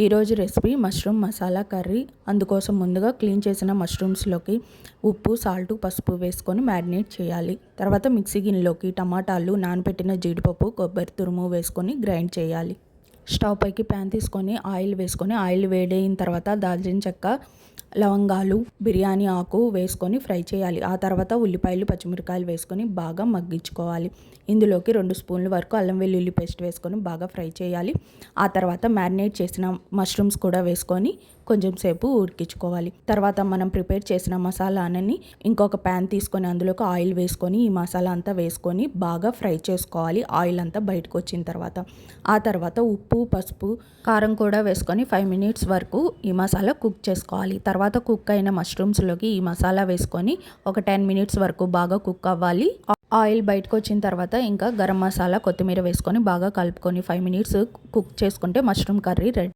ఈరోజు recipe mushroom masala curry. అందుకోసం ముందుగా క్లీన్ చేసిన మష్రూమ్స్లోకి ఉప్పు, సాల్ట్, పసుపు వేసుకొని మ్యారినేట్ చేయాలి. తర్వాత మిక్సీ గిన్నెలోకి టమాటాలు, నానబెట్టిన జీడిపప్పు, కొబ్బరి తురుము వేసుకొని గ్రైండ్ చేయాలి. స్టవ్ పైకి ప్యాన్ తీసుకొని ఆయిల్ వేసుకొని ఆయిల్ వేడైన తర్వాత దాల్చిన చెక్క, లవంగాలు, బిర్యానీ ఆకు వేసుకొని ఫ్రై చేయాలి. ఆ తర్వాత ఉల్లిపాయలు, పచ్చిమిరకాయలు వేసుకొని బాగా మగ్గించుకోవాలి. ఇందులోకి 2 స్పూన్ల వరకు అల్లం వెల్లుల్లి పేస్ట్ వేసుకొని బాగా ఫ్రై చేయాలి. ఆ తర్వాత మ్యారినేట్ చేసిన మష్రూమ్స్ కూడా వేసుకొని కొంచెం సేపు ఉడికించుకోవాలి. తర్వాత మనం ప్రిపేర్ చేసిన మసాలాని ఇంకొక ప్యాన్ తీసుకొని అందులోకి ఆయిల్ వేసుకొని ఈ మసాలా అంతా వేసుకొని బాగా ఫ్రై చేసుకోవాలి. ఆయిల్ అంతా బయటకు వచ్చిన తర్వాత ఆ తర్వాత ఉప్పు, పసుపు, కారం కూడా వేసుకొని 5 మినిట్స్ వరకు ఈ మసాలా కుక్ చేసుకోవాలి. తర్వాత కుక్ అయిన మష్రూమ్స్లోకి ఈ మసాలా వేసుకొని ఒక 10 మినిట్స్ వరకు బాగా కుక్ అవ్వాలి. ఆయిల్ బయటకు వచ్చిన తర్వాత ఇంకా గరం మసాలా, కొత్తిమీర వేసుకొని బాగా కలుపుకొని 5 మినిట్స్ కుక్ చేసుకుంటే మష్రూమ్ కర్రీ రెడీ.